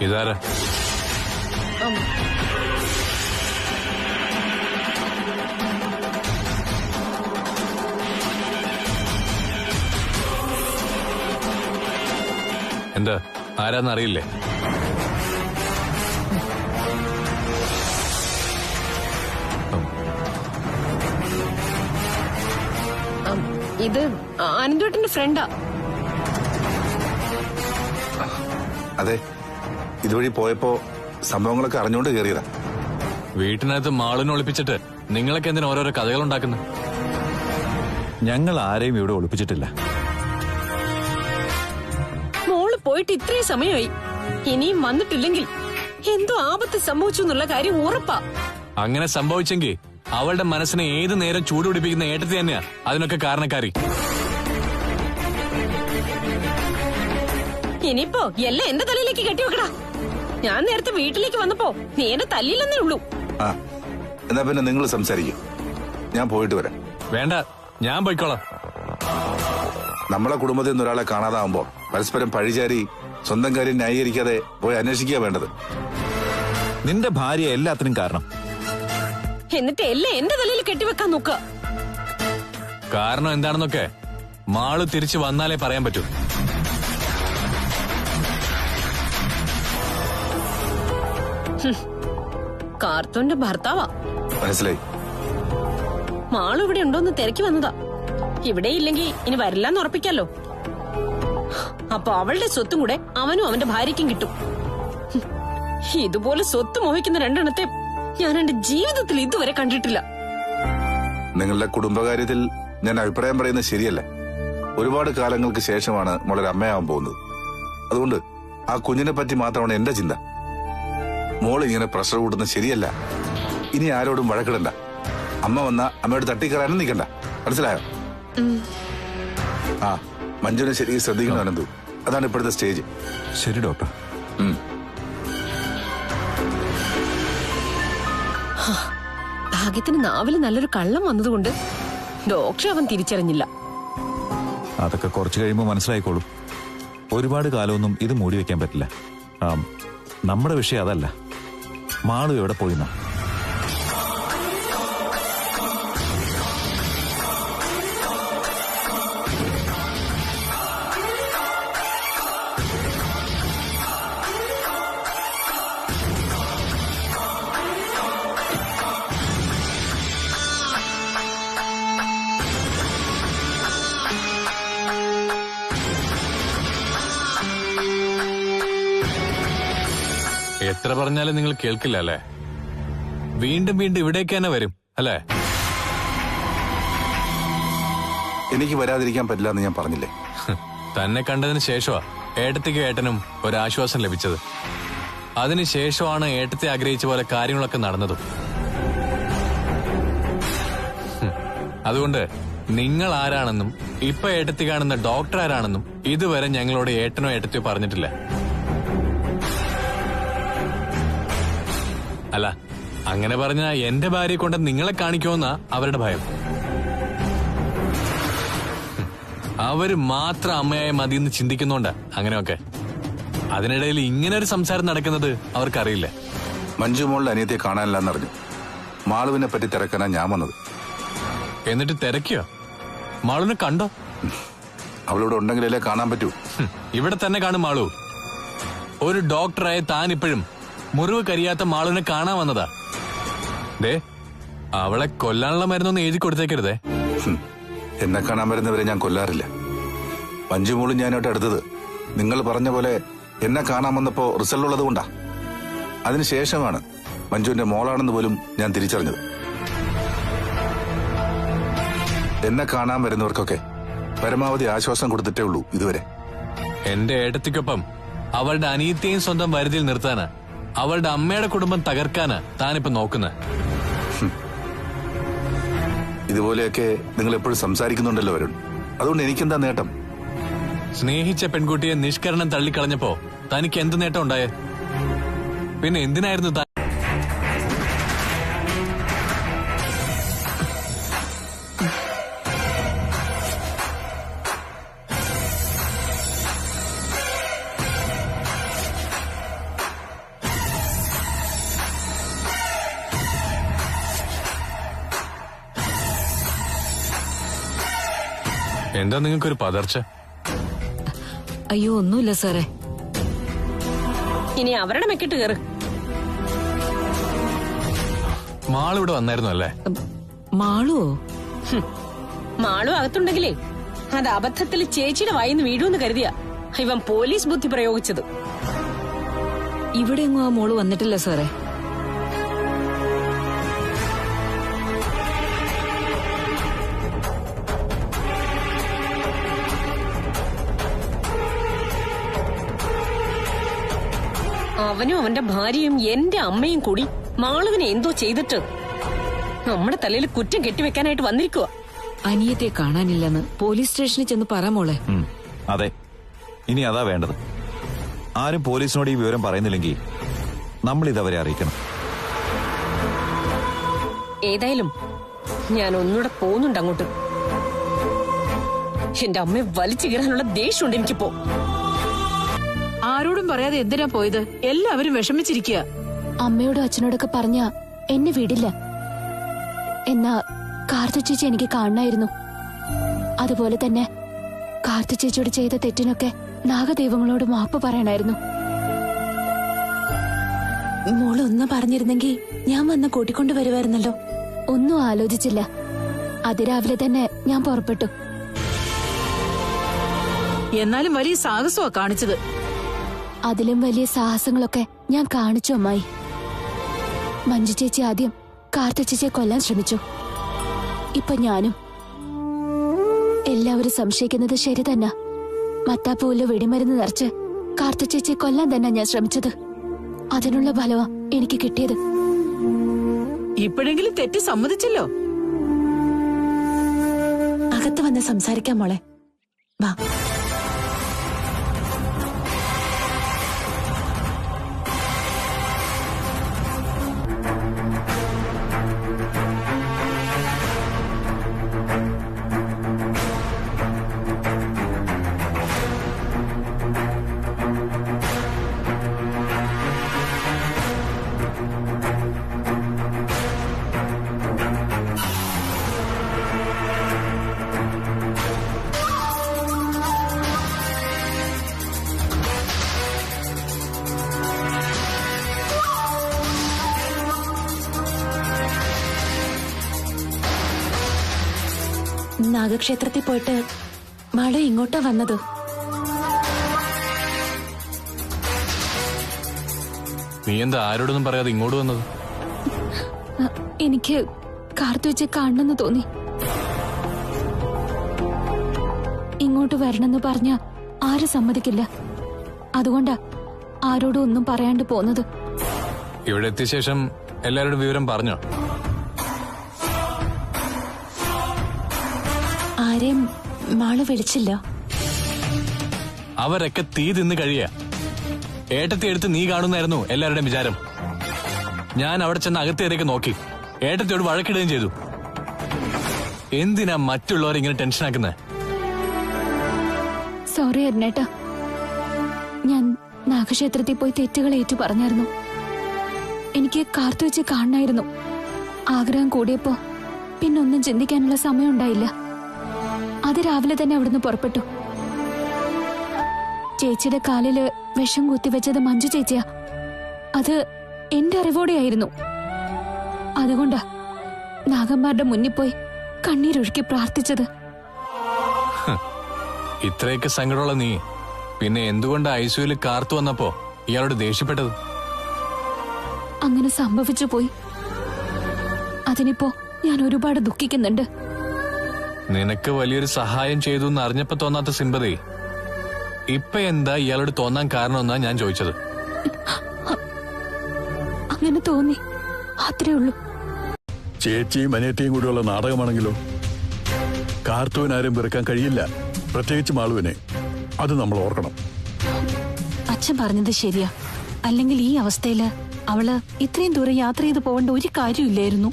ഇതാരാ? എന്താ, ആരാന്നറിയില്ലേ? ഇത് അനന്തേട്ടന്റെ ഫ്രണ്ടാ. അതെ, ഇതുവഴി പോയപ്പോ സംഭവങ്ങളൊക്കെ അറിഞ്ഞുകൊണ്ട് കയറിയതാ. വീട്ടിനകത്ത് മാളിനെ ഒളിപ്പിച്ചിട്ട് നിങ്ങളൊക്കെ എന്തിനാ ഓരോരോ കഥകൾ ഉണ്ടാക്കുന്നത്? ഞങ്ങൾ ആരെയും ഇവിടെ ഒളിപ്പിച്ചിട്ടില്ല. മോള് പോയിട്ട് ഇത്രയും സമയമായി, ഇനിയും വന്നിട്ടില്ലെങ്കിൽ എന്തോ ആപത്ത് സംഭവിച്ചു എന്നുള്ള കാര്യം ഉറപ്പാ. അങ്ങനെ സംഭവിച്ചെങ്കിൽ അവളുടെ മനസ്സിനെ ഏത് നേരം ചൂടുപിടിപ്പിക്കുന്ന ഏട്ടത്തി തന്നെയാ അതിനൊക്കെ കാരണക്കാരി. ഇനിയിപ്പോ എല്ലാം എന്റെ തലയിലേക്ക് കെട്ടിവെക്കടാ. ഞാൻ നേരത്തെ വീട്ടിലേക്ക് വന്നപ്പോ നീ എന്നെ തല്ലില്ലെന്നേ ഉള്ളൂ. ആ, എന്നാ പിന്നെ നിങ്ങൾ സംസാരിക്കും, ഞാൻ പോയിട്ട് വരാം. വേണ്ട, ഞാൻ പോയിക്കോളാം. നമ്മളെ കുടുംബത്തിൽ നിന്ന് ഒരാളെ കാണാതാവുമ്പോ പരസ്പരം പഴിചാരി സ്വന്തം കാര്യം ന്യായീകരിക്കാതെ പോയി അന്വേഷിക്കുക വേണ്ടത്. നിന്റെ ഭാര്യ എല്ലാത്തിനും കാരണം. എന്നിട്ട് എല്ലാം എന്റെ തലയിൽ കെട്ടിവെക്കാൻ നോക്കുക. കാരണം എന്താണെന്നൊക്കെ മാള് തിരിച്ചു വന്നാലേ പറയാൻ പറ്റൂ. കാർത്തൂന്റെ ഭർത്താവാ. മനസ്സിലായി. മാളു ഇവിടെ ഉണ്ടോന്ന് തിരക്കി വന്നതാ. ഇവിടെ ഇല്ലെങ്കിൽ ഇനി വരില്ലെന്ന് ഉറപ്പിക്കാലോ. അപ്പൊ അവളുടെ സ്വത്തും കൂടെ അവനും അവന്റെ ഭാര്യയ്ക്കും കിട്ടും. ഇതുപോലെ സ്വത്ത് മോഹിക്കുന്ന രണ്ടെണ്ണത്തെ ഞാൻ എന്റെ ജീവിതത്തിൽ ഇതുവരെ കണ്ടിട്ടില്ല. നിങ്ങളുടെ കുടുംബകാര്യത്തിൽ ഞാൻ അഭിപ്രായം പറയുന്നത് ശരിയല്ല. ഒരുപാട് കാലങ്ങൾക്ക് ശേഷമാണ് മോളൊരു അമ്മയാവാൻ പോകുന്നത്. അതുകൊണ്ട് ആ കുഞ്ഞിനെ പറ്റി മാത്രമാണ് എന്റെ ചിന്ത. മോൾ ഇങ്ങനെ പ്രഷർ കൂട്ടുന്നത് ശരിയല്ല. ഇനി ആരോടും വഴക്കിടണ്ട. അമ്മ വന്ന അമ്മയോട് തട്ടിക്കറാനും നിൽക്കണ്ട. മനസ്സിലായോ? ആ, മഞ്ജുവിനെ ശരിക്കും ശ്രദ്ധിക്കണം അനന്തു. അതാണ് ഇപ്പോഴത്തെ സ്റ്റേജ്. ശരി ഡോക്ടർ. ഭാഗ്യത്തിന് നാവില് നല്ലൊരു കള്ളം വന്നതുകൊണ്ട് ഡോക്ടറെ അവൻ തിരിച്ചറിഞ്ഞില്ല. അതൊക്കെ കുറച്ചു കഴിയുമ്പോൾ മനസ്സിലായിക്കോളും. ഒരുപാട് കാലമൊന്നും ഇത് മൂടി വെക്കാൻ പറ്റില്ല. നമ്മുടെ വിഷയം അതല്ല. മാളു എവിടെ പോയിന്നാ? എത്ര പറഞ്ഞാലും നിങ്ങൾ കേൾക്കില്ല അല്ലേ? വീണ്ടും വീണ്ടും ഇവിടേക്ക് തന്നെ വരും അല്ലേ? എനിക്ക് വരാതിരിക്കാൻ പറ്റില്ല എന്ന് ഞാൻ പറഞ്ഞില്ലേ? തന്നെ കണ്ടതിന് ശേഷമാ ഏട്ടത്തിക്കും ഏട്ടനും ഒരാശ്വാസം ലഭിച്ചത്. അതിനുശേഷമാണ് ഏട്ടത്തെ ആഗ്രഹിച്ച പോലെ കാര്യങ്ങളൊക്കെ നടന്നതും. അതുകൊണ്ട് നിങ്ങൾ ആരാണെന്നും ഇപ്പൊ ഏട്ടത്തി കാണുന്ന ഡോക്ടർ ആരാണെന്നും ഇതുവരെ ഞങ്ങളോട് ഏട്ടനോ ഏട്ടത്തിയോ പറഞ്ഞിട്ടില്ല. അല്ല, അങ്ങനെ പറഞ്ഞ എന്റെ ഭാര്യയെ കൊണ്ട് നിങ്ങളെ കാണിക്കുമെന്നാ അവരുടെ ഭയം. അവര് മാത്രം അമ്മയായ മതിയെന്ന് ചിന്തിക്കുന്നോണ്ടാ അങ്ങനെയൊക്കെ. അതിനിടയിൽ ഇങ്ങനെ ഒരു സംസാരം നടക്കുന്നത് അവർക്കറിയില്ല. മഞ്ജു മോളുടെ അനിയത്തെ കാണാനില്ലെന്നറിഞ്ഞു. മാളുവിനെ പറ്റി തിരക്കാനാ ഞാൻ വന്നത്. എന്നിട്ട് തിരക്കിയോ? മാളുവിനെ കണ്ടോ? അവളോട് ഉണ്ടെങ്കിലല്ലേ കാണാൻ പറ്റൂ. ഇവിടെ തന്നെ കാണും മാളു. ഒരു ഡോക്ടറായ താൻ ഇപ്പോഴും മുറിവ് കരിയാത്ത മാളുവിനെ കാണാൻ വന്നതാ. ദേ, അവളെ കൊല്ലാനുള്ള മരുന്നൊന്നും എഴുതി കൊടുത്തേക്കരുതേ. എന്നെ കാണാൻ വരുന്നവരെ ഞാൻ കൊല്ലാറില്ല. മഞ്ജു മോളും ഞാനോട്ട് അടുത്തത് നിങ്ങൾ പറഞ്ഞ പോലെ എന്നെ കാണാൻ വന്നപ്പോ റിസൾട്ട് ഉള്ളത് കൊണ്ടാ. അതിനുശേഷമാണ് മഞ്ജുവിന്റെ മോളാണെന്ന് പോലും ഞാൻ തിരിച്ചറിഞ്ഞത്. എന്നെ കാണാൻ വരുന്നവർക്കൊക്കെ പരമാവധി ആശ്വാസം കൊടുത്തിട്ടേ ഉള്ളൂ ഇതുവരെ. എന്റെ ഏട്ടത്തിക്കൊപ്പം അവളുടെ അനിയത്തെയും സ്വന്തം വരുതിയിൽ നിർത്താനാ, അവളുടെ അമ്മയുടെ കുടുംബം തകർക്കാനാ താനിപ്പോ നോക്കുന്നത്. ഇതുപോലെയൊക്കെ നിങ്ങൾ എപ്പോഴും സംസാരിക്കുന്നുണ്ടല്ലോ വരുൺ. അതുകൊണ്ട് എനിക്കെന്താ നേട്ടം? സ്നേഹിച്ച പെൺകുട്ടിയെ നിഷ്കരണം തള്ളിക്കളഞ്ഞപ്പോ തനിക്ക് എന്ത് നേട്ടം ഉണ്ടായേ? പിന്നെ എന്തിനായിരുന്നു താൻ? എന്താ നിങ്ങൾക്കൊരു പതർച്ച? അയ്യോ ഒന്നുമില്ല സാറേ. ഇനി അവരുടെ മെക്കിട്ട് കയറ്. മാളിവിടെ വന്നായിരുന്നു അല്ലേ? മാളുവോ? മാളും അകത്തുണ്ടെങ്കിലേ അത് അബദ്ധത്തിൽ ചേച്ചിയുടെ വായിന്ന് വീഴുമെന്ന് കരുതിയ ഇവൻ പോലീസ് ബുദ്ധി പ്രയോഗിച്ചത്. ഇവിടെ എങ്ങും ആ മോള് വന്നിട്ടില്ല സാറേ. അവനും അവന്റെ ഭാര്യയും എന്റെ അമ്മയും കൂടി മാളുവിനെ എന്തോ ചെയ്തിട്ട് നമ്മുടെ തലയിൽ കുറ്റം കെട്ടിവെക്കാനായിട്ട് വന്നിരിക്കുക. അനിയത്തെ കാണാനില്ലെന്ന് പോലീസ് സ്റ്റേഷനിൽ ചെന്ന് പറ മോളെ. അതെ, ഇനി അതാ വേണ്ടത്. ആരും പോലീസിനോട് ഈ വിവരം പറയുന്നില്ലെങ്കിൽ നമ്മൾ ഇതവരെ അറിയിക്കണം. ഏതായാലും ഞാൻ ഒന്നുകൂടെ പോകുന്നുണ്ട് അങ്ങോട്ട്. എന്റെ അമ്മയെ വലിച്ചു കീറാനുള്ള ദേഷ്യമുണ്ട് എനിക്കിപ്പോ. ആരോടും പറയാതെ എന്തിനാ പോയത്? എല്ലാവരും വിഷമിച്ചിരിക്കുക. അമ്മയോടും അച്ഛനോടൊക്കെ പറഞ്ഞ എന്നെ വിടില്ല. എന്നാ കാർത്തു ചേച്ചി എനിക്ക് കാണണമായിരുന്നു. അതുപോലെ തന്നെ കാർത്തു ചേച്ചിയോട് ചെയ്ത തെറ്റിനൊക്കെ നാഗദൈവങ്ങളോട് മാപ്പ് പറയണമായിരുന്നു. മോളൊന്നും പറഞ്ഞിരുന്നെങ്കിൽ ഞാൻ വന്ന് കൂട്ടിക്കൊണ്ടു വരുമായിരുന്നല്ലോ. ഒന്നും ആലോചിച്ചില്ല. അതിരാവിലെ തന്നെ ഞാൻ പുറപ്പെട്ടു. എന്നാലും വലിയ സാഹസമാ കാണിച്ചത്. അതിലും വലിയ സാഹസങ്ങളൊക്കെ ഞാൻ കാണിച്ചു അമ്മായി. മഞ്ജു ചേച്ചി ആദ്യം കാർത്തു ചേച്ചിയെ കൊല്ലാൻ ശ്രമിച്ചു. ഇപ്പൊ ഞാനും. എല്ലാവരും സംശയിക്കുന്നത് ശരി തന്നെ. മത്താപ്പൂവില് വെടിമരുന്ന് നിറച്ച് കാർത്തു ചേച്ചിയെ കൊല്ലാൻ തന്നെ ഞാൻ ശ്രമിച്ചത്. അതിനുള്ള ഫലമാ എനിക്ക് കിട്ടിയത്. ഇപ്പോഴെങ്കിലും തെറ്റ് സമ്മതിച്ചല്ലോ. അകത്ത് വന്ന് സംസാരിക്കാം മോളെ, വാ. നാഗക്ഷേത്രത്തിൽ പോയിട്ട് മാളു ഇങ്ങോട്ടാ വന്നത്. നീ എന്താ ആരോടൊന്നും പറയാതെ ഇങ്ങോട്ട് വന്നത്? എനിക്ക് കാർത്തു വെച്ച് കാണണമെന്ന് തോന്നി. ഇങ്ങോട്ട് വരണമെന്ന് പറഞ്ഞ ആരും സമ്മതിക്കില്ല. അതുകൊണ്ടാ ആരോടും ഒന്നും പറയാണ്ട് പോന്നത്. ഇവിടെ എത്തിയ ശേഷം എല്ലാവരോടും വിവരം പറഞ്ഞോ? ആരെയും മാളു വിളിച്ചില്ല. അവരൊക്കെ തീ തിന്ന് കഴിയ. ഏട്ടത്തി എടുത്ത് നീ കാണുന്നായിരുന്നു എല്ലാവരുടെയും വിചാരം. ഞാൻ അവിടെ ചെന്ന് അകത്തേക്ക് നോക്കി. ഏട്ടത്തിയോട് വഴക്കിടുകയും ചെയ്തു. എന്തിനാ മറ്റുള്ളവരെ ഇങ്ങനെ ടെൻഷനാക്കുന്നത്? സോറി അരുണേട്ടാ. ഞാൻ നാഗക്ഷേത്രത്തിൽ പോയി തെറ്റുകൾ ഏറ്റു പറഞ്ഞായിരുന്നു. എനിക്ക് കാർത്തു വെച്ച് കാണണമായിരുന്നു. ആഗ്രഹം കൂടിയപ്പോ പിന്നൊന്നും ചിന്തിക്കാനുള്ള സമയം ഉണ്ടായില്ല. അത് രാവിലെ തന്നെ അവിടുന്ന് പുറപ്പെട്ടു. ചേച്ചിയുടെ കാലില് വിഷം കുത്തിവെച്ചത് മഞ്ജു ചേച്ചിയാ. അത് എന്റെ അറിവോടെയായിരുന്നു. അതുകൊണ്ടാ നാഗന്മാരുടെ മുന്നിൽ പോയി കണ്ണീരൊഴുക്കി പ്രാർത്ഥിച്ചത്. ഇത്രയൊക്കെ സങ്കടമുള്ള നീ പിന്നെ എന്തുകൊണ്ട് ഐസിയുവിൽ കാർത്തു വന്നപ്പോ ഇയാളോട് ദേഷ്യപ്പെട്ടത്? അങ്ങനെ സംഭവിച്ചു പോയി. അതിനിപ്പോ ഞാൻ ഒരുപാട് ദുഃഖിക്കുന്നുണ്ട്. നിനക്ക് വലിയൊരു സഹായം ചെയ്തു എന്ന് അറിഞ്ഞപ്പോ തോന്നാത്ത സിമ്പതി ഇപ്പൊ എന്താ ഇയാളോട് തോന്നാൻ കാരണമെന്നാ ഞാൻ ചോദിച്ചത്. അങ്ങനെ തോന്നി, അത്രേ ഉള്ളൂ. ചേച്ചിയും അനിയത്തിയും കൂടിയുള്ള നാടകമാണെങ്കിലോ? കാർത്തുവിനാരും വെറുക്കാൻ കഴിയില്ല, പ്രത്യേകിച്ച് മാളുവിനെ. അത് നമ്മൾ ഓർക്കണം. അച്ഛൻ പറഞ്ഞത് ശരിയാ. അല്ലെങ്കിൽ ഈ അവസ്ഥയില് അവള് ഇത്രയും ദൂരം യാത്ര ചെയ്ത് പോകേണ്ട ഒരു കാര്യമില്ലായിരുന്നു.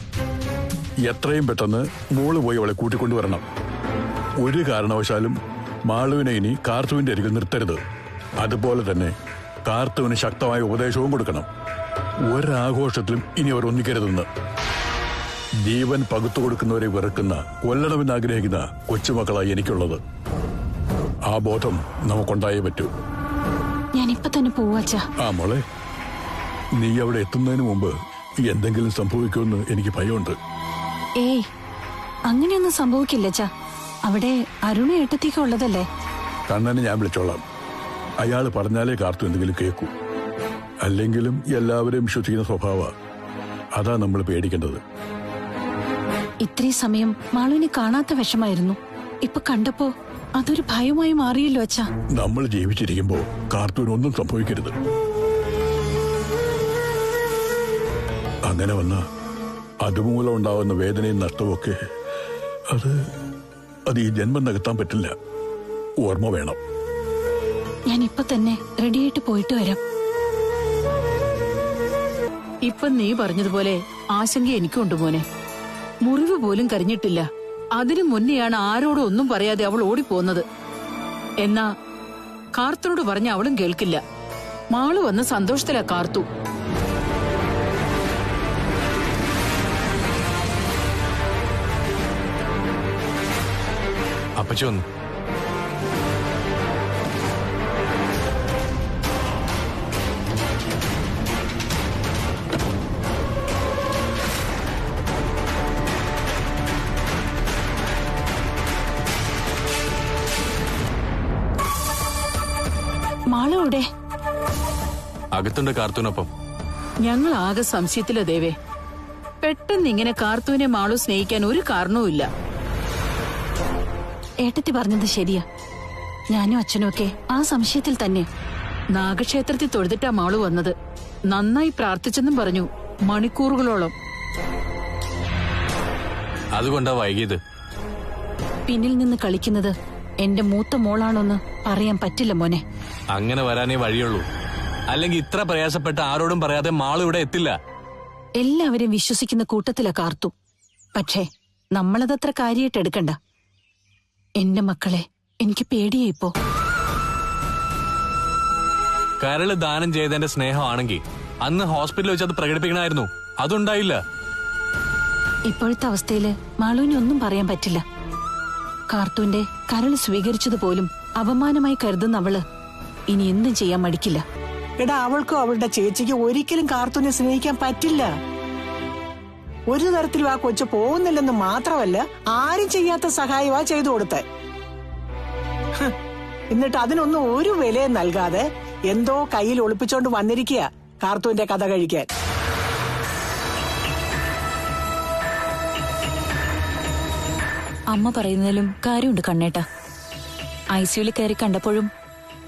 എത്രയും പെട്ടെന്ന് മോള് പോയി അവളെ കൂട്ടിക്കൊണ്ടുവരണം. ഒരു കാരണവശാലും മാളുവിനെ ഇനി കാർത്തുവിന്റെ അരികിൽ നിർത്തരുത്. അതുപോലെ തന്നെ കാർത്തുവിന് ശക്തമായ ഉപദേശവും കൊടുക്കണം. ഒരാഘോഷത്തിലും ഇനി അവർ ഒന്നിക്കരുതെന്ന്. ജീവൻ പകുത്തു കൊടുക്കുന്നവരെ വെറുക്കുന്ന, കൊല്ലണമെന്ന് ആഗ്രഹിക്കുന്ന കൊച്ചുമക്കളായി എനിക്കുള്ളത്. ആ ബോധം നമുക്കുണ്ടായേ പറ്റൂ. ഞാനിപ്പൊ തന്നെ പോവാച്ചാ. ആ മോളെ, നീ അവിടെ എത്തുന്നതിന് മുമ്പ് എന്തെങ്കിലും സംഭവിക്കുമെന്ന് എനിക്ക് ഭയമുണ്ട്. ഏയ്, അങ്ങനെയൊന്നും സംഭവിക്കില്ല അച്ഛാ. അവിടെ അരുണ ഏട്ടത്തേക്ക് ഉള്ളതല്ലേ. കണ്ണനെ ഞാൻ വിളിച്ചോളാം. അയാൾ പറഞ്ഞാലേ കാർത്തു എന്തെങ്കിലും കേൾക്കൂ. അല്ലെങ്കിലും എല്ലാവരെയും വിശ്വസിക്കുന്ന സ്വഭാവ. അതാ നമ്മൾ പേടിക്കേണ്ടത്. ഇത്രയും സമയം മാളുവിനെ കാണാത്ത വിഷമായിരുന്നു. ഇപ്പൊ കണ്ടപ്പോ അതൊരു ഭയമായി മാറിയല്ലോ അച്ഛാ. നമ്മൾ ജീവിച്ചിരിക്കുമ്പോ കാർത്തൂനൊന്നും സംഭവിക്കരുത്. അങ്ങനെ വന്ന അതുമൂലം ഉണ്ടാവുന്ന വേദനയും നഷ്ടമൊക്കെ അത് ഈ ജന്മം നികത്താൻ പറ്റില്ല. ഓർമ്മ വേണം. ഞാൻ ഇപ്പൊ തന്നെ റെഡിയായിട്ട് പോയിട്ട് വരാം. ഇപ്പൊ നീ പറഞ്ഞതുപോലെ ആശങ്ക എനിക്കുണ്ട് മോനെ. മുറിവ് പോലും കരിഞ്ഞിട്ടില്ല. അതിനു മുന്നെയാണ് ആരോടും ഒന്നും പറയാതെ അവൾ ഓടിപ്പോന്നത്. എന്നാ കാർത്തനോട് പറഞ്ഞ അവളും കേൾക്കില്ല. മാള് വന്ന് സന്തോഷത്തിലാ കാർത്തു. അപ്പച്ചി വന്നു. മാളവിടെ അകത്തുണ്ട് കാർത്തൂനൊപ്പം. ഞങ്ങൾ ആകെ സംശയത്തില ദേവേ. പെട്ടെന്ന് ഇങ്ങനെ കാർത്തൂനെ മാളു സ്നേഹിക്കാൻ ഒരു കാരണവുമില്ല. ഏട്ടത്തി പറഞ്ഞത് ശരിയാ. ഞാനും അച്ഛനും ഒക്കെ ആ സംശയത്തിൽ തന്നെ. നാഗക്ഷേത്രത്തിൽ തൊഴുതിട്ടാ മാളു വന്നത്. നന്നായി പ്രാർത്ഥിച്ചെന്നും പറഞ്ഞു. മണിക്കൂറുകളോളം. അതുകൊണ്ടാ വൈകിയത്. പിന്നിൽ നിന്ന് കളിക്കുന്നത് എന്റെ മൂത്ത മോളാണോന്ന് പറയാൻ പറ്റില്ല മോനെ. അങ്ങനെ വരാനേ വഴിയുള്ളൂ. അല്ലെങ്കിൽ ഇത്ര പ്രയാസപ്പെട്ട ആരോടും പറയാതെ മാള് ഇവിടെ എത്തില്ല. എല്ലാവരും വിശ്വസിക്കുന്ന കൂട്ടത്തിലാ കാർത്തു. പക്ഷേ നമ്മളതത്ര കാര്യമായിട്ട് എടുക്കണ്ട. എന്റെ മക്കളെ എനിക്ക് പേടിയായിപ്പോ. കരള് ദാനം ചെയ്തതിന്റെ സ്നേഹമാണെങ്കിൽ അന്ന് ഹോസ്പിറ്റലിൽ വെച്ച് അത് പ്രകടിപ്പിക്കണമായിരുന്നു. അതുണ്ടായില്ല. ഇപ്പോഴത്തെ അവസ്ഥയില് മാളുവിനെ ഒന്നും പറയാൻ പറ്റില്ല. കാർത്തുവിന്റെ കരള് സ്വീകരിച്ചതുപോലും അപമാനമായി കരുതുന്ന അവള് ഇനി എന്തും ചെയ്യാൻ മടിക്കില്ല. എടാ, അവൾക്കോ അവളുടെ ചേച്ചിക്ക് ഒരിക്കലും കാർത്തൂനെ സ്നേഹിക്കാൻ പറ്റില്ല. ഒരു തരത്തിലും ആ കൊച്ചു പോകുന്നില്ലെന്ന് മാത്രമല്ല, ആരും ചെയ്യാത്ത സഹായമാ ചെയ്തു കൊടുത്തേ. എന്നിട്ട് അതിനൊന്നും ഒരു വിലയും നൽകാതെ എന്തോ കയ്യിൽ ഒളിപ്പിച്ചോണ്ട് വന്നിരിക്കുക കാർത്തൂന്റെ കഥ കഴിക്കാൻ. അമ്മ പറയുന്നതിലും കാര്യമുണ്ട് കണ്ണേട്ടാ. ICUവിൽ കയറി കണ്ടപ്പോഴും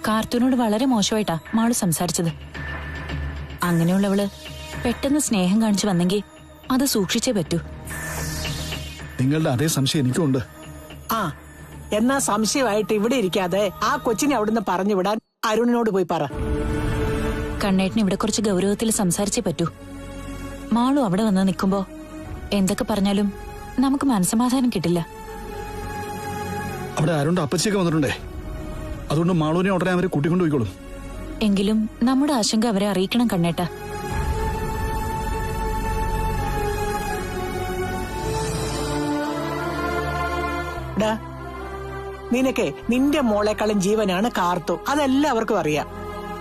കാർത്തൂനോട് വളരെ മോശമായിട്ടാ മാളു സംസാരിച്ചത്. അങ്ങനെയുള്ളവള് പെട്ടെന്ന് സ്നേഹം കാണിച്ചു വന്നെങ്കിൽ അത് സൂക്ഷിച്ചേ പറ്റൂ. നിങ്ങളുടെ അതേ സംശയം എനിക്കുണ്ട്. ആ, എന്നാ സംശയമായിട്ട് ഇവിടെ ഇരിക്കാതെ ആ കൊച്ചിനെ അവിടുന്ന് പറഞ്ഞു വിടാൻ അരുണിനോട് പോയി പറ. കണ്ണേട്ടന് ഇവിടെ കുറച്ച് ഗൗരവത്തിൽ സംസാരിച്ചേ പറ്റൂ. മാളു അവിടെ വന്ന് നിൽക്കുമ്പോ എന്തൊക്കെ പറഞ്ഞാലും നമുക്ക് മനസ്സമാധാനം കിട്ടില്ല. അവിടെ ആരുണ്ട്? അപ്പച്ചിയൊക്കെ വന്നിട്ടുണ്ടേ. അതുകൊണ്ട് മാളൂനെ ഉടനെ അവരെ കൂട്ടിക്കൊണ്ടുപോയിക്കോളും. എങ്കിലും നമ്മുടെ ആശങ്ക അവരെ അറിയിക്കണം കണ്ണേട്ടാ. നിനക്കെ നിന്റെ മോളെക്കാളും ജീവനാണ് കാർത്തു. അതെല്ലാവർക്കും അറിയാം.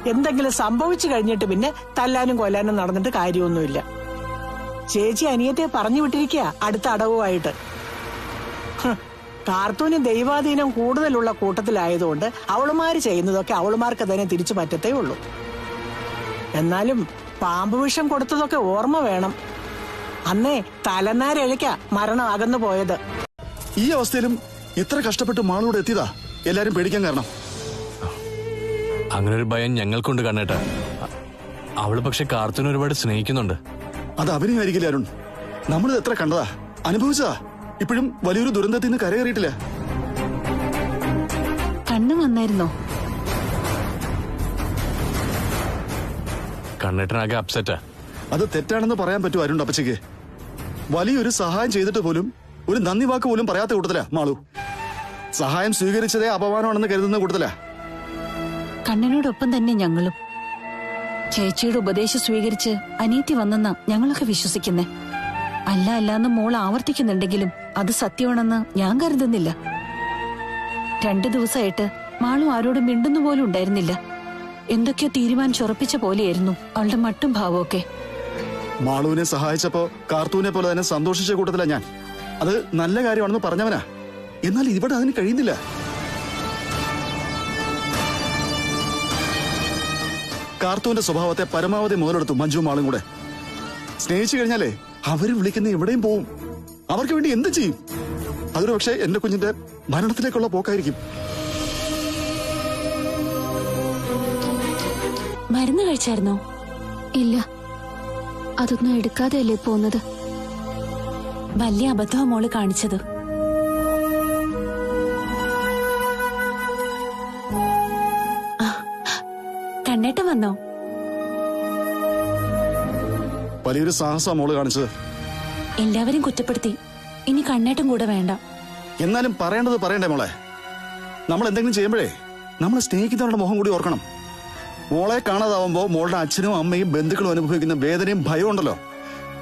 എന്തെങ്കിലും സംഭവിച്ചു കഴിഞ്ഞിട്ട് പിന്നെ തല്ലാനും കൊല്ലാനും നടന്നിട്ട് കാര്യമൊന്നുമില്ല. ചേച്ചി അനിയത്തെ പറഞ്ഞു വിട്ടിരിക്കുക അടുത്ത അടവുമായിട്ട്. കാർത്തൂന് ദൈവാധീനം കൂടുതലുള്ള കൂട്ടത്തിലായതുകൊണ്ട് അവളുമാര് ചെയ്യുന്നതൊക്കെ അവളുമാർക്ക് തന്നെ തിരിച്ചു പറ്റത്തേ ഉള്ളൂ. എന്നാലും പാമ്പ് വിഷം കൊടുത്തതൊക്കെ ഓർമ്മ വേണം. അന്നേ തലനാരിഴയ്ക്ക മരണം അകന്നു പോയത്. ഈ അവസ്ഥയിലും ഇത്ര കഷ്ടപ്പെട്ട് മാളൂടെ എത്തിയതാ എല്ലാരും പേടിക്കാൻ കാരണം. അങ്ങനെ ഒരു ഭയം ഞങ്ങൾക്കുണ്ട് കണ്ണേട്ടാ. അവള് പക്ഷെ കാർത്തൂനെ ഒരുപാട് സ്നേഹിക്കുന്നുണ്ട്. അത് അഭിനയമായിരിക്കില്ല അരുൺ. നമ്മളിത് എത്ര കണ്ടതാ, അനുഭവിച്ചതാ. ഇപ്പോഴും വലിയൊരു ദുരന്തത്തിൽ നിന്ന് കരകയറിയിട്ടില്ല. കണ്ണു വന്നായിരുന്നോ? കണ്ണേട്ടനാകെ അപ്സെറ്റാ. അത് തെറ്റാണെന്ന് പറയാൻ പറ്റുമോ അരുൺ അപ്പച്ചയ്ക്ക്? വലിയൊരു സഹായം ചെയ്തിട്ട് പോലും ഒരു നന്ദി വാക്ക് പോലും പറയാത്ത കൂട്ടത്തിലാ മാളു. സഹായം സ്വീകരിച്ചതേ അപമാനമാണെന്ന് കരുതുന്ന കൂട്ടത്തിലാ. കണ്ണനോടൊപ്പം തന്നെ ഞങ്ങളും. ചേച്ചിയുടെ ഉപദേശം സ്വീകരിച്ച് അനീതി വന്നെന്നാ ഞങ്ങളൊക്കെ വിശ്വസിക്കുന്നേ. അല്ലാന്ന് മോൾ ആവർത്തിക്കുന്നുണ്ടെങ്കിലും അത് സത്യമാണെന്ന് ഞാൻ കരുതുന്നില്ല. 2 ദിവസമായിട്ട് മാളു ആരോടും മിണ്ടുന്നു പോലും ഉണ്ടായിരുന്നില്ല. എന്തൊക്കെയോ തീരുമാനിച്ചുറപ്പിച്ച പോലെയായിരുന്നു അവളുടെ മട്ടും ഭാവമൊക്കെ. മാളുവിനെ സഹായിച്ചപ്പോ കാർത്തൂനെ പോലെ തന്നെ സന്തോഷിച്ച കൂട്ടത്തില ഞാൻ. അത് നല്ല കാര്യമാണെന്ന് പറഞ്ഞവനാ. എന്നാൽ ഇവിടെ അതിന് കഴിയുന്നില്ല. കാർത്തൂന്റെ സ്വഭാവത്തെ പരമാവധി മുതലെടുത്തു മഞ്ജു മാളും കൂടെ. സ്നേഹിച്ചു കഴിഞ്ഞാലേ അവര് വിളിക്കുന്ന എവിടെയും പോവും. അവർക്ക് വേണ്ടി എന്ത് ചെയ്യും? അതൊരു പക്ഷേ എന്റെ കുഞ്ഞിന്റെ മരണത്തിലേക്കുള്ള പോക്കായിരിക്കും. മരുന്ന് കഴിച്ചായിരുന്നോ? ഇല്ല, അതൊന്നും എടുക്കാതെയല്ലേ പോന്നത്. വലിയ അബദ്ധമാ മോള് കാണിച്ചത്. കണ്ണേട്ടൻ വന്നോ? വലിയൊരു സാഹസ മോള് കാണിച്ചത്. എല്ലാവരും കുറ്റപ്പെടുത്തി. ഇനി കണ്ണേട്ടൻ കൂടെ വേണ്ട. എന്നാലും പറയേണ്ടത് പറയണ്ടേ മോളെ? നമ്മൾ എന്തെങ്കിലും ചെയ്യുമ്പോഴേ നമ്മളെ സ്നേഹിക്കുന്നവരുടെ മുഖം കൂടി ഓർക്കണം. മോളെ കാണാതാവുമ്പോ മോളുടെ അച്ഛനും അമ്മയും ബന്ധുക്കളും അനുഭവിക്കുന്ന വേദനയും ഭയവും ഉണ്ടല്ലോ,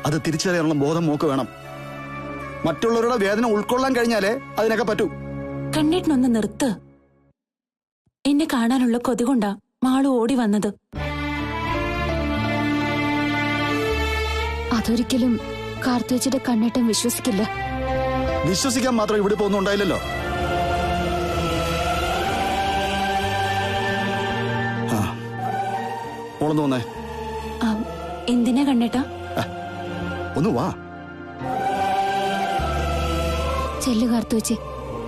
അത് തിരിച്ചറിയാനുള്ള ബോധം മോക്ക് വേണം. മറ്റുള്ളവരുടെ വേദന ഉൾക്കൊള്ളാൻ കഴിഞ്ഞാലേ അതിനൊക്കെ പറ്റൂ. കണ്ണേട്ടനൊന്ന് നിർത്ത്. എന്നെ കാണാനുള്ള കൊതി കൊണ്ടാ മാളു ഓടി വന്നത്. അതൊരിക്കലും കാർത്തേച്ചിയുടെ കണ്ണേട്ടൻ വിശ്വസിക്കില്ല. വിശ്വസിക്കാൻ മാത്രം ഇവിടെ ഇപ്പൊ ഒന്നും ഉണ്ടായില്ലല്ലോ. മോളൊന്നു വന്നേ. എന്തിനാ കണ്ണേട്ടാ? ഒന്ന് വാ. ചെല്ലു കാർത്തേച്ചി.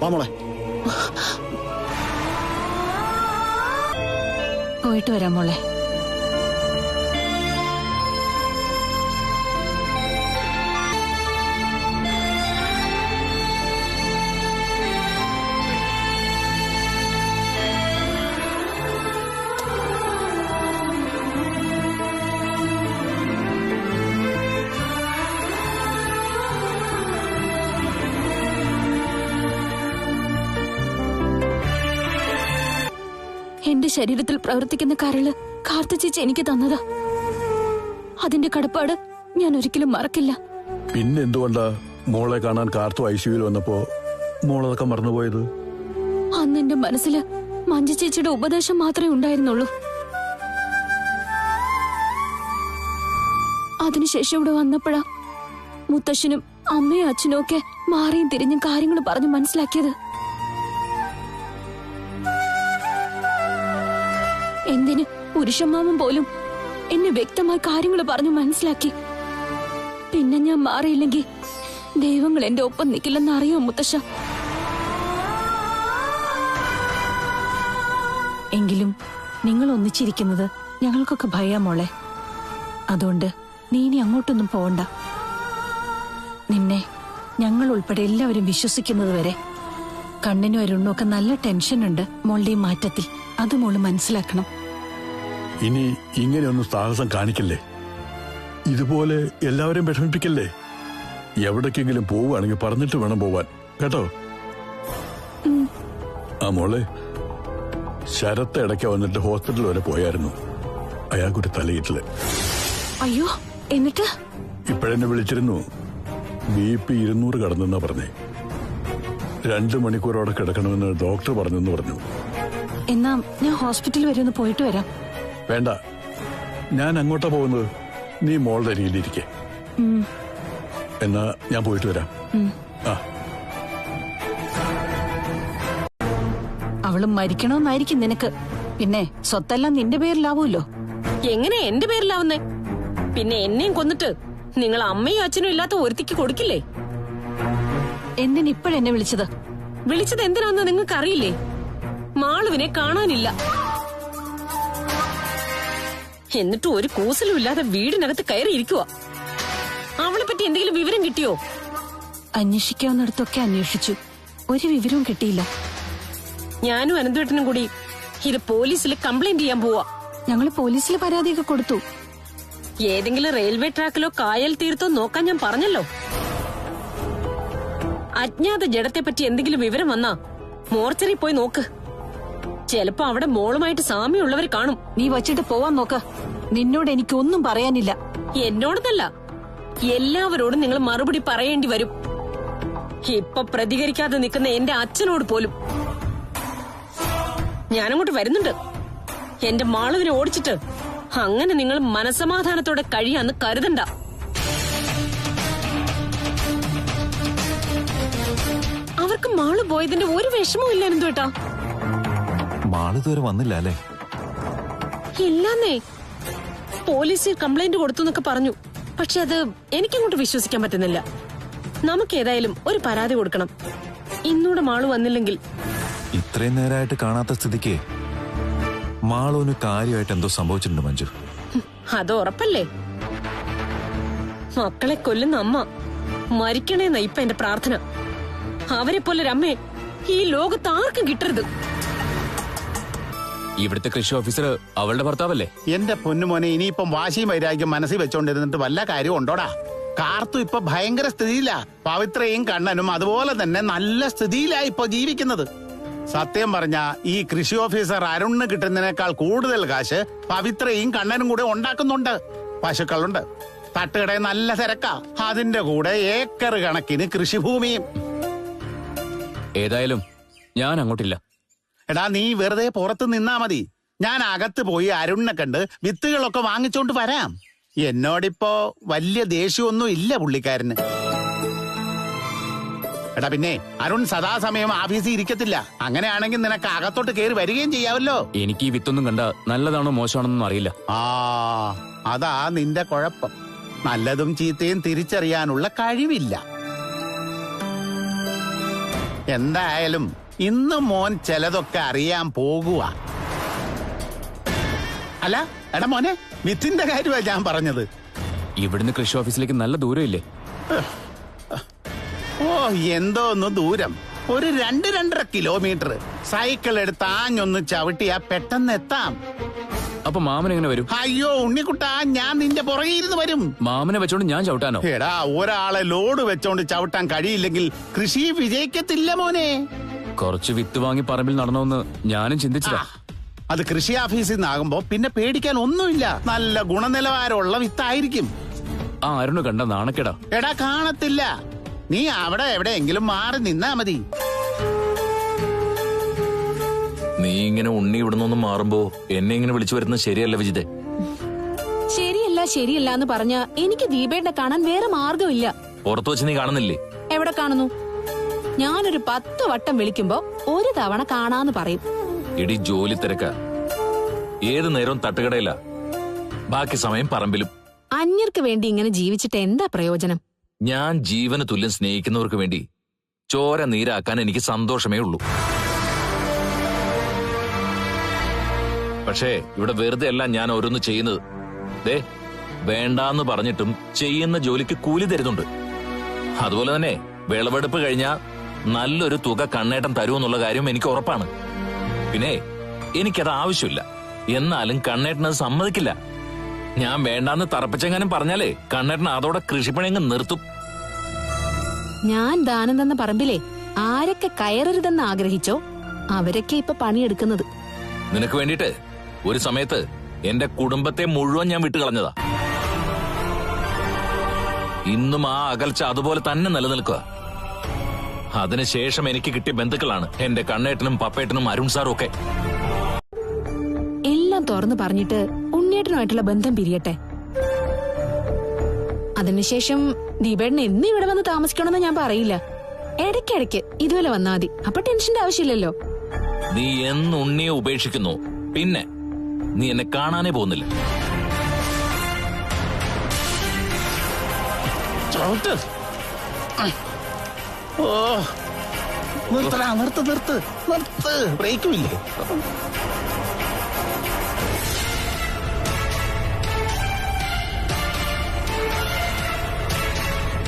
വാ മോളെ. പോയിട്ട് വരാം മോളെ. എന്റെ ശരീരത്തിൽ പ്രവർത്തിക്കുന്ന കരള് കാർത്തേച്ചി എനിക്ക് തന്നതാ. അതിന്റെ കടപ്പാട് ഞാൻ ഒരിക്കലും മറക്കില്ല. പിന്നെന്തുകൊണ്ടാ മോളെ കാണാൻ കാർത്തു ഐസിയുവിൽ വന്നപ്പോ മോളതൊക്കെ മറന്നുപോയത്? അന്ന് എന്റെ മനസ്സില് മഞ്ജു ചേച്ചിയുടെ ഉപദേശം മാത്രമേ ഉണ്ടായിരുന്നുള്ളൂ. അതിനുശേഷം ഇവിടെ വന്നപ്പോഴാ മുത്തശ്ശനും അമ്മയും അച്ഛനും ഒക്കെ മാറിയും തിരിഞ്ഞും കാര്യങ്ങൾ പറഞ്ഞു മനസ്സിലാക്കിയത്. എന്തിന് പുരുഷമാമൻ പോലും എന്നെ വ്യക്തമായി കാര്യങ്ങൾ പറഞ്ഞു മനസ്സിലാക്കി. പിന്നെ ഞാൻ മാറിയില്ലെങ്കിൽ ദൈവങ്ങൾ എന്റെ ഒപ്പം നിൽക്കില്ലെന്ന് അറിയോ മുത്തശ്ശ? എങ്കിലും നിങ്ങൾ ഒന്നിച്ചിരിക്കുന്നത് ഞങ്ങൾക്കൊക്കെ ഭയാ മോളെ. അതുകൊണ്ട് നീ ഇനി അങ്ങോട്ടൊന്നും പോവണ്ട. നിന്നെ ഞങ്ങൾ ഉൾപ്പെടെ എല്ലാവരും വിശ്വസിക്കുന്നത് വരെ കണ്ണിനും അരുണ്ണും ഒക്കെ നല്ല ടെൻഷനുണ്ട് മോളുടെ ഈ മാറ്റത്തിൽ. അത് മോള് മനസ്സിലാക്കണം. ഇനി ഇങ്ങനെയൊന്നും സാഹസം കാണിക്കല്ലേ. ഇതുപോലെ എല്ലാവരെയും വിഷമിപ്പിക്കല്ലേ. എവിടേക്കെങ്കിലും പോവുകയാണെങ്കിൽ പറഞ്ഞിട്ട് വേണം പോവാൻ, കേട്ടോ? ആ മോളെ, ശരത്ത് ഇടയ്ക്ക് വന്നിട്ട് ഹോസ്പിറ്റൽ വരെ പോയായിരുന്നു. അയാൾക്കൊരു തലയിട്ടില്. അയ്യോ, എന്നിട്ട്? ഇപ്പോഴെന്നെ വിളിച്ചിരുന്നു. BP 200 കടന്നെന്നാ പറഞ്ഞേ. 2 മണിക്കൂറോടെ കിടക്കണമെന്ന് ഡോക്ടർ പറഞ്ഞെന്ന് പറഞ്ഞു. എന്നാ ഞാൻ ഹോസ്പിറ്റലിൽ വരെ ഒന്ന് പോയിട്ട് വരാം. വേണ്ട, ഞാൻ അങ്ങോട്ടാ പോകുന്നത്. നീ മോളുടെ അരികിലിരിക്കെ. എന്നാ ഞാൻ പോയിട്ട് വരാം. ആ, അവള് മരിക്കണമെന്നായിരിക്കും നിനക്ക്. പിന്നെ സ്വത്തെല്ലാം നിന്റെ പേരിലാവൂല്ലോ. എങ്ങനെ എന്റെ പേരിലാവുന്നേ? പിന്നെ എന്നെയും കൊന്നിട്ട് നിങ്ങൾ അമ്മയും അച്ഛനും ഇല്ലാത്ത ഒരുത്തിക്ക് കൊടുക്കില്ലേ? എന്തിനിപ്പോഴെന്നെ വിളിച്ചത്? വിളിച്ചത് എന്തിനാന്ന് നിങ്ങൾക്ക് അറിയില്ലേ? മാളുവിനെ കാണാനില്ല. എന്നിട്ട് ഒരു കൂസലും ഇല്ലാതെ വീടിനകത്ത് കയറിയിരിക്കുക. അവളെ പറ്റി എന്തെങ്കിലും വിവരം കിട്ടിയോ? അന്വേഷിക്കാവുന്നിടത്തൊക്കെ അന്വേഷിച്ചു. ഒരു വിവരവും കിട്ടിയില്ല. ഞാനും അനന്തേട്ടനും കൂടി ഇത് പോലീസിൽ കംപ്ലൈന്റ് ചെയ്യാൻ പോവാ. ഞങ്ങൾ പോലീസിൽ പരാതിയൊക്കെ കൊടുത്തു. ഏതെങ്കിലും റെയിൽവേ ട്രാക്കിലോ കായൽ തീരത്തോ നോക്കാൻ ഞാൻ പറഞ്ഞല്ലോ. അജ്ഞാത ജഡത്തെ പറ്റി എന്തെങ്കിലും വിവരം വന്നാ മോർച്ചറി പോയി നോക്ക്. ചിലപ്പോ അവിടെ മോളുമായിട്ട് സാമ്യമുള്ളവർ കാണും. നീ വച്ചിട്ട് പോവാൻ നോക്ക്. നിന്നോട് എനിക്കൊന്നും പറയാനില്ല. എന്നോടതല്ല, എല്ലാവരോടും നിങ്ങൾ മറുപടി പറയേണ്ടി വരും. ഇപ്പൊ പ്രതികരിക്കാതെ നിൽക്കുന്ന എന്റെ അച്ഛനോട് പോലും. ഞാനങ്ങോട്ട് വരുന്നുണ്ട്. എന്റെ മാളുവിനെ ഓടിച്ചിട്ട് അങ്ങനെ നിങ്ങൾ മനസമാധാനത്തോടെ കഴിയാന്ന് കരുതണ്ട. അവർക്ക് മാള് പോയതിന്റെ ഒരു വിഷമവും ഇല്ല എന്തുവേട്ടാ. മാള് ഇതുവരെ വന്നില്ല അല്ലേ? ഇല്ലാന്നേ. പോലീസിൽ കംപ്ലൈന്റ് കൊടുത്തു എന്നൊക്കെ പറഞ്ഞു. പക്ഷെ അത് എനിക്കങ്ങോട്ട് വിശ്വസിക്കാൻ പറ്റുന്നില്ല. നമുക്ക് ഏതായാലും ഒരു പരാതി കൊടുക്കണം. ഇന്നൂടെ മാളു വന്നില്ലെങ്കിൽ. ഇത്രയും നേരമായിട്ട് കാണാത്ത സ്ഥിതിക്ക് മാളുവിന് കാര്യമായിട്ട് എന്തോ സംഭവിച്ചിട്ടുണ്ട് മഞ്ജു. അത് ഉറപ്പല്ലേ? മക്കളെ കൊല്ലുന്ന അമ്മ മരിക്കണേന്ന ഇപ്പൊ എന്റെ പ്രാർത്ഥന. അവരെ പോലൊരമ്മയെ ഈ ലോകത്ത് ആർക്കും കിട്ടരുത്. ഇവിടുത്തെ കൃഷി ഓഫീസർ അവളുടെ ഭർത്താവല്ലേ? എന്റെ പൊന്നുമോനെ, ഇനിയിപ്പം വാശിയും വൈരാഗ്യം മനസ്സിൽ വെച്ചോണ്ടിരുന്നിട്ട് വല്ല കാര്യം ഉണ്ടോടാ? കാർത്തു ഇപ്പൊ ഭയങ്കര സ്ഥിതിയിലാ. പവിത്രയും കണ്ണനും അതുപോലെ തന്നെ നല്ല സ്ഥിതിയിലാ ഇപ്പൊ ജീവിക്കുന്നത്. സത്യം പറഞ്ഞ ഈ കൃഷി ഓഫീസർ അരുണിന് കിട്ടുന്നതിനേക്കാൾ കൂടുതൽ കാശ് പവിത്രയും കണ്ണനും കൂടെ ഉണ്ടാക്കുന്നുണ്ട്. പശുക്കളുണ്ട്, തട്ടുകടയിൽ നല്ല തിരക്കാ. അതിന്റെ കൂടെ ഏക്കർ കണക്കിന് കൃഷിഭൂമിയും. ഏതായാലും ഞാൻ അങ്ങോട്ടില്ല. എടാ, നീ വെറുതെ പുറത്ത് നിന്നാ മതി. ഞാൻ അകത്ത് പോയി അരുണിനെ കണ്ട് വിത്തുകളൊക്കെ വാങ്ങിച്ചോണ്ട് വരാം. എന്നോടിപ്പോ വലിയ ദേഷ്യമൊന്നും ഇല്ല പുള്ളിക്കാരന്. എടാ പിന്നെ അരുൺ സദാസമയം ഓഫീസിൽ ഇരിക്കത്തില്ല. അങ്ങനെയാണെങ്കിൽ നിനക്ക് അകത്തോട്ട് കയറി വരികയും ചെയ്യാവല്ലോ. എനിക്ക് ഈ വിത്തൊന്നും കണ്ട നല്ലതാണോ മോശമാണെന്നൊന്നും അറിയില്ല. അതാ നിന്റെ കുഴപ്പം. നല്ലതും ചീത്തയും തിരിച്ചറിയാനുള്ള കഴിവില്ല. എന്തായാലും ഇന്ന് മോൻ ചിലതൊക്കെ അറിയാൻ പോകുക. അല്ല എടാ മോനെ, വിത്തിന്റെ കാര്യമാണ് ഞാൻ പറഞ്ഞത്. ഇവിടുന്ന് കൃഷി ഓഫീസിലേക്ക് നല്ല ദൂരമില്ലേ? ഓ, എന്തോന്ന് ദൂരം. ഒരു 2-2.5 കിലോമീറ്റർ. സൈക്കിൾ എടുത്ത് ആഞ്ഞൊന്ന് ചവിട്ടിയാ പെട്ടെന്ന് എത്താം. അപ്പൊ മാമൻ എങ്ങനെ വരും? അയ്യോ ഉണ്ണിക്കുട്ടാ, ഞാൻ നിന്റെ പുറകെ ഇരുന്ന് വരും. മാമനെ വെച്ചോണ്ട് ഞാൻ ചവിട്ടാനോ? എടാ, ഒരാളെ ലോഡ് വെച്ചോണ്ട് ചവിട്ടാൻ കഴിയില്ലെങ്കിൽ കൃഷി വിജയിക്കത്തില്ല മോനെ. കുറച്ച് വിത്ത് വാങ്ങി പറമ്പിൽ നടണമെന്ന് ഞാനും ചിന്തിച്ചതാ. അത് കൃഷി ഓഫീസിൽ നിന്നാകുമ്പോ പിന്നെ പേടിക്കാൻ ഒന്നുമില്ല. നല്ല ഗുണനിലവാരമുള്ള വിത്തായിരിക്കും. ആ അരുണ് കണ്ട നാണക്കേടാ. എടാ, കാണത്തില്ല. നീ അവിടെ എവിടെയെങ്കിലും മാറി നിന്നാ മതി. നീ ഇങ്ങനെ ഉണ്ണി ഇവിടുന്നൊന്നും മാറുമ്പോ എന്നെ ഇങ്ങനെ വിളിച്ചു വരുന്നത് ശരിയല്ല വിജിതേ. ശരിയല്ല എന്ന് പറഞ്ഞ എനിക്ക് ദീപേട്ടനെ കാണാൻ വേറെ മാർഗമില്ല. പുറത്തു വെച്ച് നീ കാണുന്നില്ലേ? എവിടെ കാണുന്നു? ഞാനൊരു 10 വട്ടം വിളിക്കുമ്പോ ഒരു തവണ കാണാന്ന് പറയും. ഇടി ജോലി തിരക്ക. ഏത് നേരവും തട്ടുകടയില്ല, ബാക്കി സമയം പറമ്പിലും. അന്യർക്ക് വേണ്ടി ഇങ്ങനെ ജീവിച്ചിട്ട് എന്താ പ്രയോജനം? ഞാൻ ജീവന് തുല്യം സ്നേഹിക്കുന്നവർക്ക് വേണ്ടി ചോര നീരാക്കാൻ എനിക്ക് സന്തോഷമേ ഉള്ളൂ. പക്ഷേ ഇവിടെ വെറുതെ അല്ല ഞാൻ ഓരോന്ന് ചെയ്യുന്നത്. ദേ, വേണ്ടാന്ന് പറഞ്ഞിട്ടും ചെയ്യുന്ന ജോലിക്ക് കൂലി തരുന്നുണ്ട്. അതുപോലെ തന്നെ വിളവെടുപ്പ് കഴിഞ്ഞാൽ നല്ലൊരു തുക കണ്ണേട്ടൻ തരുമെന്നുള്ള കാര്യം എനിക്ക് ഉറപ്പാണ്. പിന്നെ എനിക്കത് ആവശ്യമില്ല. എന്നാലും കണ്ണേട്ടനത് സമ്മതിക്കില്ല. ഞാൻ വേണ്ടാന്ന് തറപ്പിച്ചെങ്ങാനും പറഞ്ഞാലേ കണ്ണേട്ടൻ അതോടെ കൃഷിപ്പണിയങ്ങ് നിർത്തും. ഞാൻ ദാനം തന്ന പറമ്പിലെ ആരൊക്കെ കയറരുതെന്ന് ആഗ്രഹിച്ചോ അവരൊക്കെ ഇപ്പൊ പണിയെടുക്കുന്നത്. നിനക്ക് വേണ്ടിട്ട് ഒരു സമയത്ത് എന്റെ കുടുംബത്തെ മുഴുവൻ ഞാൻ വിട്ടുകളഞ്ഞതാ. ഇന്നും ആ അകൽച്ച അതുപോലെ തന്നെ നിലനിൽക്കുക. അതിനുശേഷം എനിക്ക് കിട്ടിയ ബന്ധുക്കളാണ് എന്റെ കണ്ണേട്ടനും പപ്പേട്ടനും അരുൺ സാറും ഒക്കെ. എല്ലാം തുറന്നു പറഞ്ഞിട്ട് ഉണ്ണിയേട്ടനുമായിട്ടുള്ള ബന്ധം പിരിയട്ടെ. അതിനുശേഷം ദീപേട്ടന് എന്ന് ഇവിടെ വന്ന് താമസിക്കണമെന്ന് ഞാൻ പറയില്ല. ഇടയ്ക്കിടയ്ക്ക് ഇതുപോലെ വന്നാ മതി. അപ്പൊ ടെൻഷന്റെ ആവശ്യമില്ലല്ലോ. നീ എന്ന് ഉണ്ണിയെ ഉപേക്ഷിക്കുന്നു, പിന്നെ നീ എന്നെ കാണാനേ പോകുന്നില്ല. ഓ, നിർത്തടാ, നിർത്ത്. ബ്രേക്കുമില്ലേ?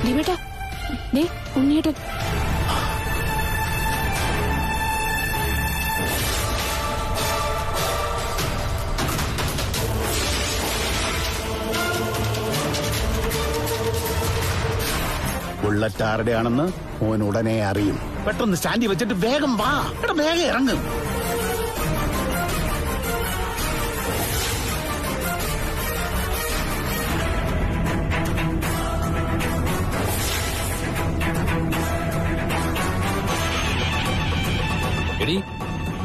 ദീപേട്ടാ, ദേ ഉണ്ണിയേട്ടൻ. ബുള്ളറ്റ് ആരുടെയാണെന്ന് മോൻ ഉടനെ അറിയും. പെട്ടെന്ന് സ്റ്റാൻഡിൽ വെച്ചിട്ട് വേഗം വാ. എടാ, വേഗം ഇറങ്ങും.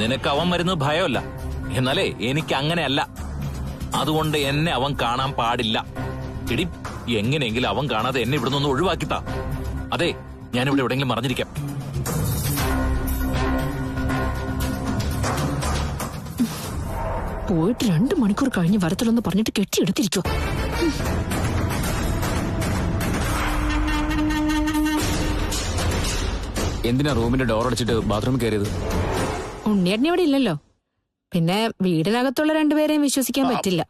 നിനക്ക് അവൻ വരുന്നത് ഭയമല്ല, എന്നാലേ എനിക്ക് അങ്ങനെയല്ല. അതുകൊണ്ട് എന്നെ അവൻ കാണാൻ പാടില്ല. എടി, എങ്ങനെയെങ്കിലും അവൻ കാണാതെ എന്നെ ഇവിടെ നിന്ന് ഒഴിവാക്കിത്താ. അതെ, ഞാനിവിടെ എവിടെയെങ്കിലും മറിഞ്ഞിരിക്കാം. പോയിട്ട് 2 മണിക്കൂർ കഴിഞ്ഞ് വരത്തില്ലെന്ന് പറഞ്ഞിട്ട് കെട്ടിയെടുത്തിരിക്കോ. എന്തിനാ റൂമിന്റെ ഡോർ അടച്ചിട്ട് ബാത്റൂമിൽ കയറിയത്? ഉണ്ണിയേട്ടൻ ഇവിടെ ഇല്ലല്ലോ, പിന്നെ വീടിനകത്തുള്ള 2 പേരെയും വിശ്വസിക്കാൻ പറ്റില്ല.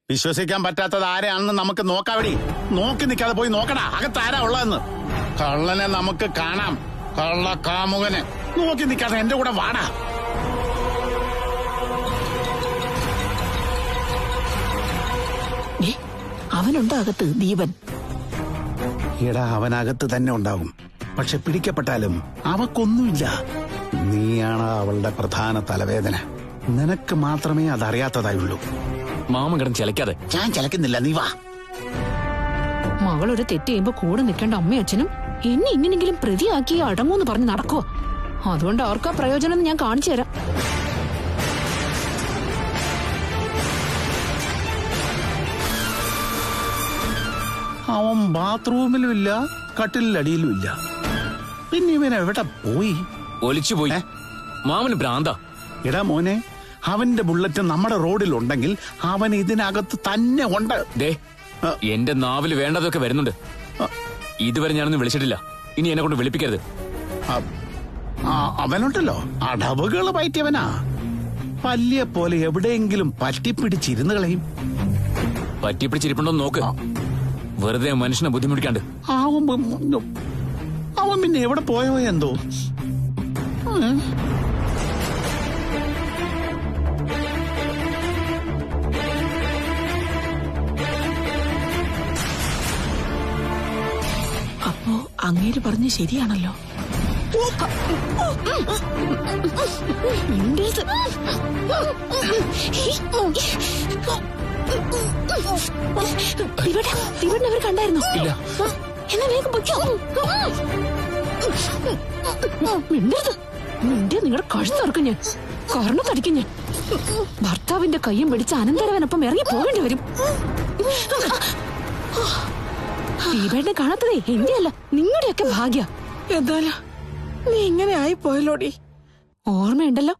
വിശ്വസിക്കാൻ പറ്റാത്തത് ആരെയാണെന്ന് നമുക്ക് നോക്കാവടി. നോക്കി നിൽക്കാതെ പോയി നോക്കടാ, അകത്താരാ ഉള്ളതെന്ന്. കള്ളനെ നമുക്ക് കാണാം, കള്ള കാമുകനെ. നോക്കി നിൽക്കാതെ എന്റെ കൂടെ വാടാ. അവനുണ്ടോ അകത്ത്? ദീപൻ എടാ, അവനകത്ത് തന്നെ ഉണ്ടാകും. പക്ഷെ പിടിക്കപ്പെട്ടാലും അവക്കൊന്നുമില്ല. നീയാണ് അവളുടെ പ്രധാന തലവേദന. നിനക്ക് മാത്രമേ അതറിയാത്തതായുള്ളൂ. മാമൻ കിടന്ന് ചിലക്കാതെ. ഞാൻ ചിലക്കുന്നില്ല, നീ വാ. മകളൊരു തെറ്റ് ചെയ്യുമ്പോ കൂടെ നിൽക്കേണ്ട അമ്മയും അച്ഛനും എന്നെ ഇങ്ങനെങ്കിലും പ്രതിയാക്കി അടങ്ങൂന്ന് പറഞ്ഞ് നടക്കുവോ. അതുകൊണ്ട് ആർക്കാ പ്രയോജനം ഞാൻ കാണിച്ചു തരാം. അവൻ ബാത്റൂമിലും ഇല്ല, കട്ടിലടിയിലും ഇല്ല. പിന്നെ ഇവൻ എവിടെ പോയി? ഒലിച്ചുപോയി. മാമന് ഭ്രാന്താ. എടാ മോനെ, അവന്റെ ബുള്ളറ്റ് നമ്മുടെ റോഡിലുണ്ടെങ്കിൽ അവൻ ഇതിനകത്ത് തന്നെ ഉണ്ട്. ദേ, എന്റെ നാവിൽ വേണ്ടതൊക്കെ വരുന്നുണ്ട്. ഇതുവരെ ഞാനൊന്നും വിളിച്ചിട്ടില്ല, ഇനി എന്നെ കൊണ്ട് വിളിപ്പിക്കരുത്. അവനുണ്ടല്ലോ അടവുകൾ പയറ്റിയവനാ. പല്ലിയെ പോലെ എവിടെയെങ്കിലും പറ്റിപ്പിടിച്ചിരുന്ന് കളയും. പറ്റിപ്പിടിച്ചിരിപ്പുണ്ടോ നോക്ക്, വെറുതെ മനുഷ്യനെ ബുദ്ധിമുട്ടിക്കാണ്ട്. അവൻ പിന്നെ എവിടെ പോയോ എന്തോ. അപ്പോ അങ്ങേര് പറഞ്ഞ് ശരിയാണല്ലോ. അവർ കണ്ടായിരുന്നു. എന്നാ വേഗം പൊയ്ക്കോ. മിണ്ടരുത്. മിണ്ടിയ നിങ്ങളുടെ കഴുത്തറക്കും ഞാൻ, കർണത്തടിക്കും ഞാൻ. ഭർത്താവിന്റെ കയ്യും പിടിച്ച് അനന്തരവനൊപ്പം ഇറങ്ങി പോകേണ്ടി വരും. ദീപേട്ടനെ കാണാത്തതേ എന്റെ അല്ല, നിങ്ങളുടെയൊക്കെ ഭാഗ്യ. എന്തായാലും നീ ഇങ്ങനെ ആയി പോയല്ലോടി. ഓർമ്മയുണ്ടല്ലോ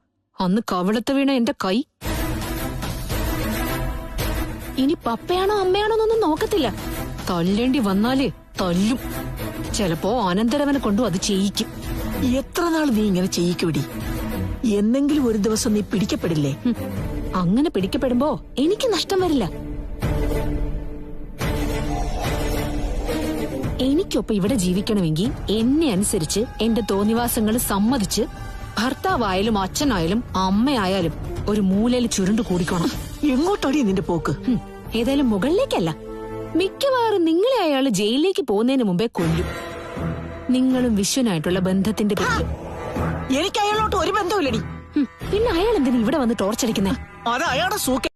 അന്ന് കവിളത്ത് വീണ എന്റെ കൈ. ഇനി പപ്പയാണോ അമ്മയാണോ എന്നൊന്നും നോക്കത്തില്ല. തല്ലേണ്ടി വന്നാലേ തല്ലും. ചിലപ്പോ അനന്തരവനെ കൊണ്ടും അത് ചെയ്യിക്കും. എത്ര നാൾ നീ ഇങ്ങനെ ചെയ്യിക്കൂടി? എന്നെങ്കിലും ഒരു ദിവസം നീ പിടിക്കപ്പെടില്ലേ? അങ്ങനെ പിടിക്കപ്പെടുമ്പോ എനിക്ക് നഷ്ടം വരില്ല. എനിക്കൊപ്പം ഇവിടെ ജീവിക്കണമെങ്കിൽ എന്നെ അനുസരിച്ച് എന്റെ തോന്നിവാസങ്ങൾ സമ്മതിച്ച് ഭർത്താവായാലും അച്ഛനായാലും അമ്മയായാലും ഒരു മൂലയിൽ ചുരുണ്ടു കൂടിക്കണം. എങ്ങോട്ടോടി നിന്റെ പോക്ക്? ഏതായാലും മുകളിലേക്കല്ല, മിക്കവാറും നിങ്ങളെ അയാള് ജയിലിലേക്ക് പോകുന്നതിന് മുമ്പേ കൊല്ലും. നിങ്ങളും വിശ്വനായിട്ടുള്ള ബന്ധത്തിന്റെ പേരിൽ. എനിക്ക് അയാളോട്ട് ഒരു ബന്ധമില്ലടി. പിന്നെ അയാൾ എന്തിനാ ഇവിടെ വന്ന് ടോർച്ചടിക്കുന്നേ? അത് അയാളുടെ സൂക്ക